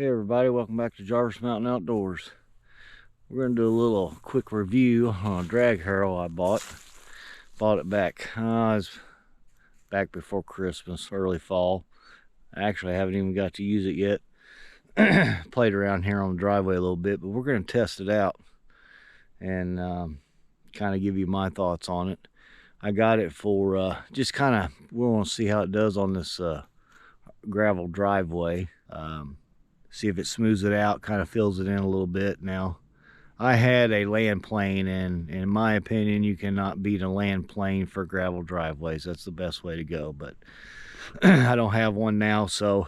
Hey everybody, welcome back to Jarvis Mountain Outdoors. We're going to do a little quick review on a drag harrow I bought. Bought it back, it was back before Christmas, early fall. I actually haven't even got to use it yet. Played around here on the driveway a little bit, but we're going to test it out and kind of give you my thoughts on it. I got it for just kind of, we want to see how it does on this gravel driveway. See if it smooths it out, kind of fills it in a little bit. Now, I had a land plane, and in my opinion, you cannot beat a land plane for gravel driveways. That's the best way to go, but I don't have one now, so,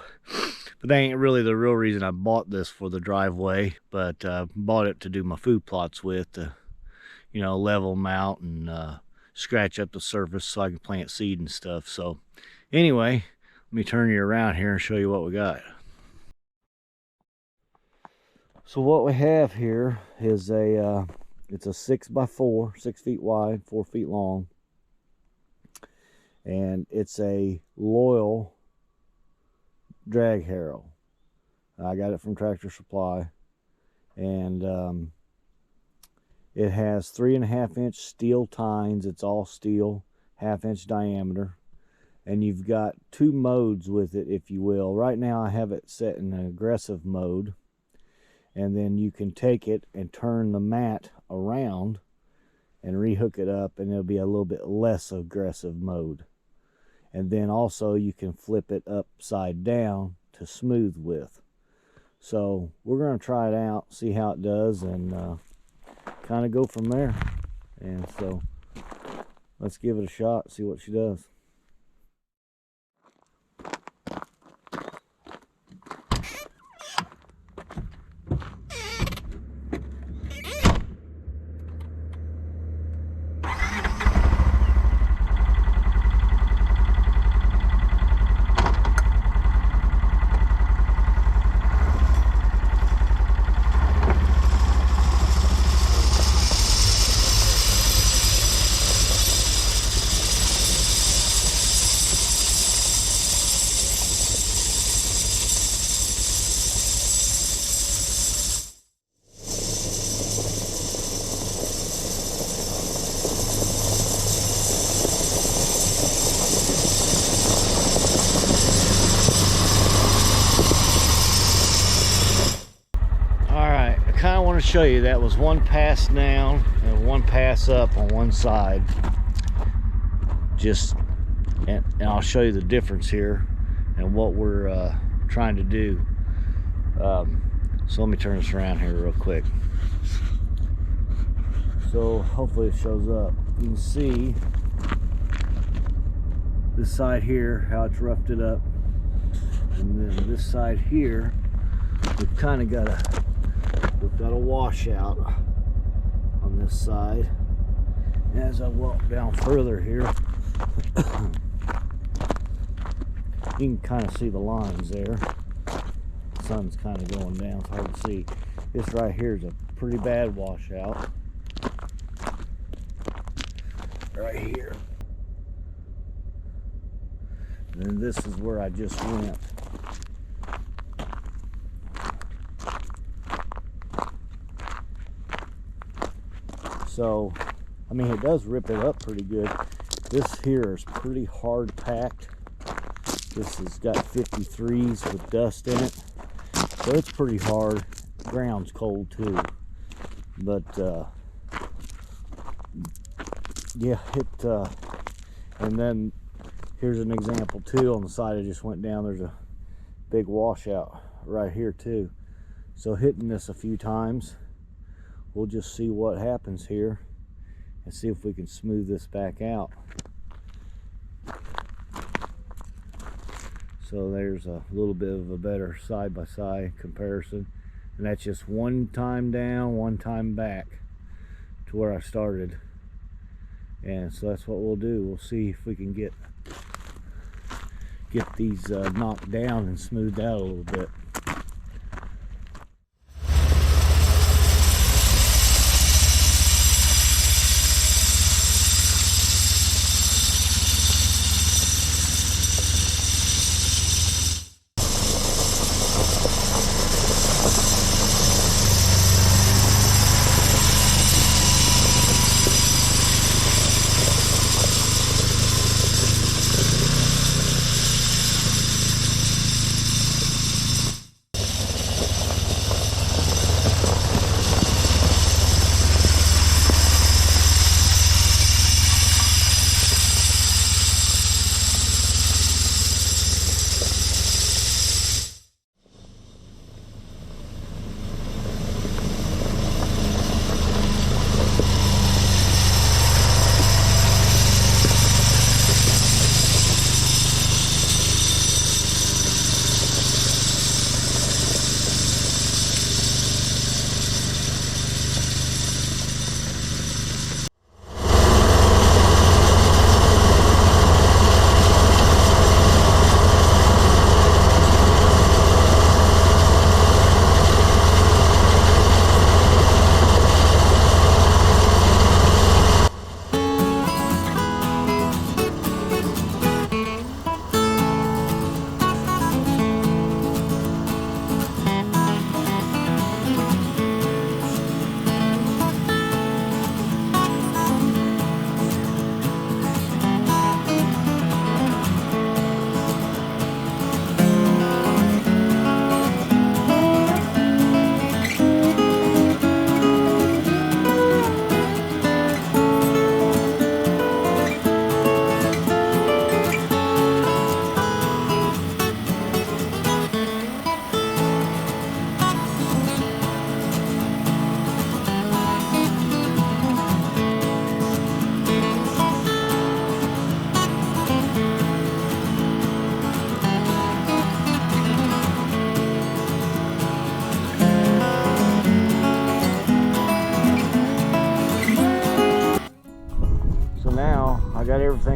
but that ain't really the real reason I bought this for the driveway, but bought it to do my food plots with, to, you know, level them out and scratch up the surface so I can plant seed and stuff. So anyway, let me turn you around here and show you what we got. So what we have here is it's a 6x4, 6 feet wide, 4 feet long, and it's a Loyal drag harrow. I got it from Tractor Supply, and it has 3.5-inch steel tines. It's all steel, 1/2-inch diameter, and you've got two modes with it, if you will. Right now I have it set in an aggressive mode, and then you can take it and turn the mat around and rehook it up, and it'll be a little bit less aggressive mode. And then also you can flip it upside down to smooth with. So we're going to try it out, see how it does, and kind of go from there. And so let's give it a shot, see what she does. I want to show you that was one pass down and one pass up on one side, just and I'll show you the difference here and what we're trying to do. So let me turn this around here real quick, so hopefully it shows up. You can see this side here, how it's roughed it up, and then this side here we've kind of got a washout on this side. And as I walk down further here, you can kind of see the lines there. The sun's kind of going down, it's hard to see. This right here is a pretty bad washout. Right here. And then this is where I just went. So, I mean, it does rip it up pretty good. This here is pretty hard packed. This has got 53s with dust in it. So it's pretty hard. Ground's cold too. But, yeah, and then here's an example too. On the side I just went down, there's a big washout right here too. So hitting this a few times, we'll just see what happens here and see if we can smooth this back out. So there's a little bit of a better side-by-side comparison, and that's just one time down, one time back to where I started. And so that's what we'll do. We'll see if we can get these knocked down and smoothed out a little bit.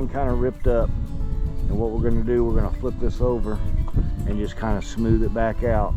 everything kind of ripped up. And what we're going to do, we're going to flip this over and just kind of smooth it back out.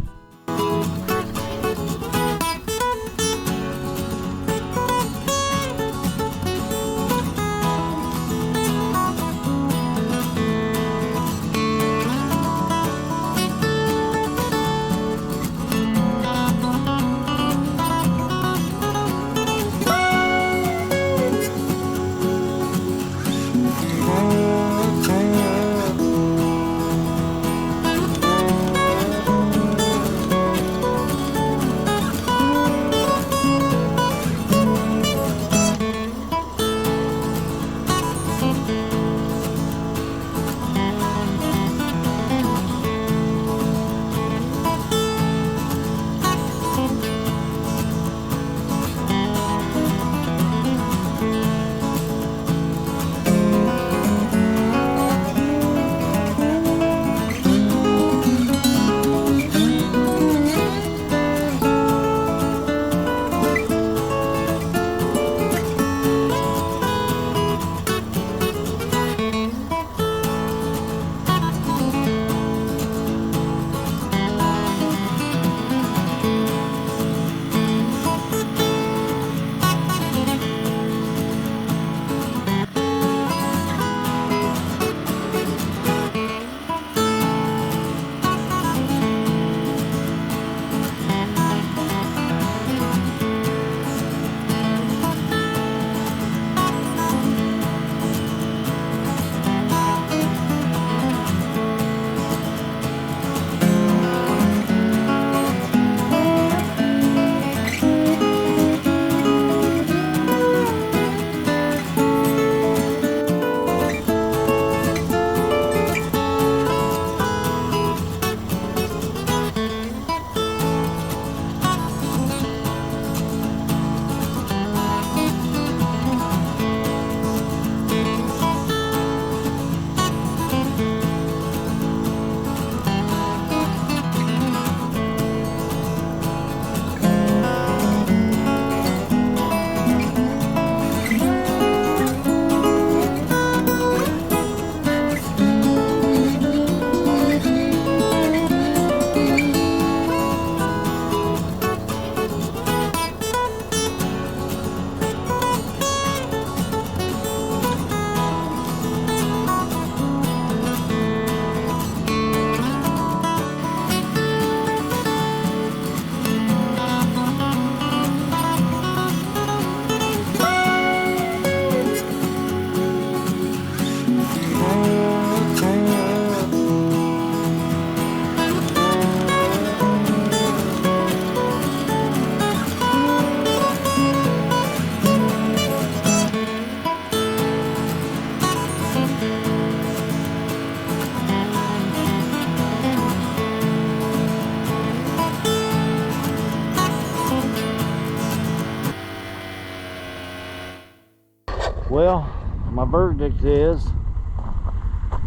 Well, my verdict is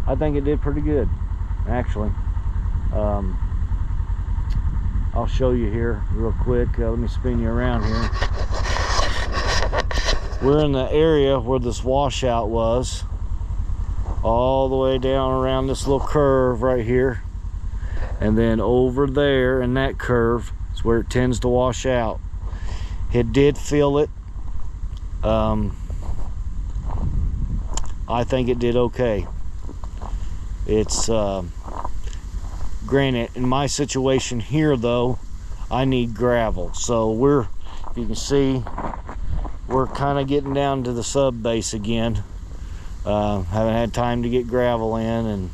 I think it did pretty good, actually. I'll show you here real quick. Let me spin you around here. We're in the area where this washout was, all the way down around this little curve right here, and then over there in that curve is where it tends to wash out. It did feel it. I think it did okay. It's granted, in my situation here though, I need gravel, so you can see we're kind of getting down to the sub base again. Haven't had time to get gravel in,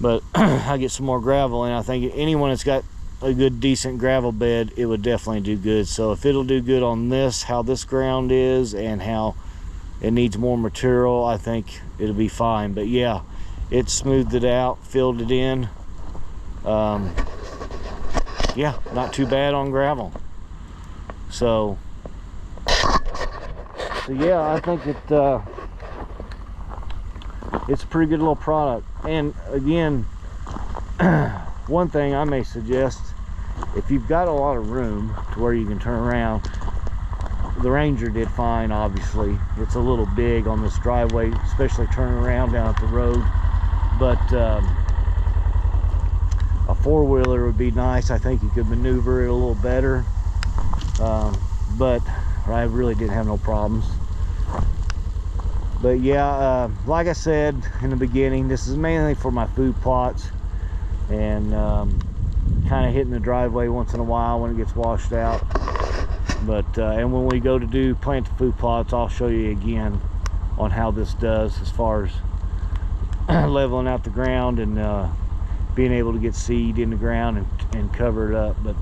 but I get some more gravel in. I think anyone that's got a good decent gravel bed, it would definitely do good. So if it'll do good on this, how this ground is and how it needs more material, I think it'll be fine. But yeah, it smoothed it out, filled it in. Yeah, not too bad on gravel. So yeah, I think it's a pretty good little product. And again, one thing I may suggest, if you've got a lot of room to where you can turn around, the Ranger did fine. Obviously, it's a little big on this driveway, especially turning around down at the road. But a four-wheeler would be nice. I think you could maneuver it a little better. But I really didn't have no problems. But yeah, like I said in the beginning, this is mainly for my food plots, and kind of hitting the driveway once in a while when it gets washed out. But and when we go to plant the food plots, I'll show you again on how this does as far as leveling out the ground and being able to get seed in the ground and cover it up. But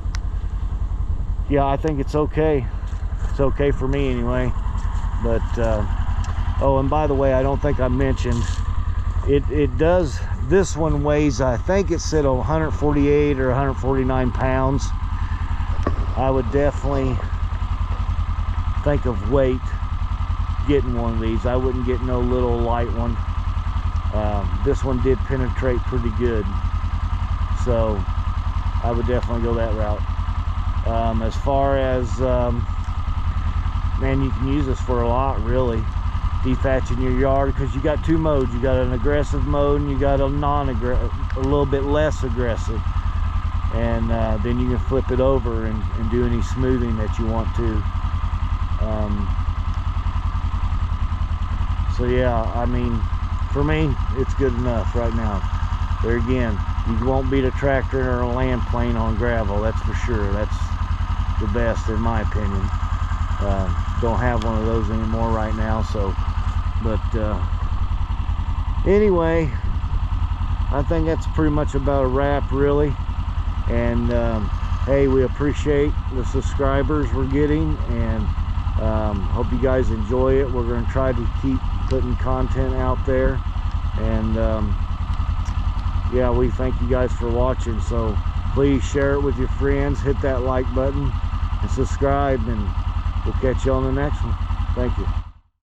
yeah, I think it's okay. It's okay for me anyway. But oh, and by the way, I don't think I mentioned it does, this one weighs, I think it said 148 or 149 pounds. I would definitely think of weight getting one of these. I wouldn't get no little light one. This one did penetrate pretty good, so I would definitely go that route. As far as man, you can use this for a lot, really. Dethatching your yard, because you got two modes. You got an aggressive mode and you got a non-aggressive, a little bit less aggressive, and then you can flip it over and do any smoothing that you want to. So yeah, I mean, for me, it's good enough right now. There again, you won't beat a tractor or a land plane on gravel, that's for sure. That's the best in my opinion. Don't have one of those anymore right now, so. But anyway, I think that's pretty much about a wrap, really. And hey, we appreciate the subscribers we're getting, and hope you guys enjoy it. We're going to try to keep putting content out there, and yeah, we thank you guys for watching. So please share it with your friends, hit that like button and subscribe, and we'll catch you on the next one. Thank you.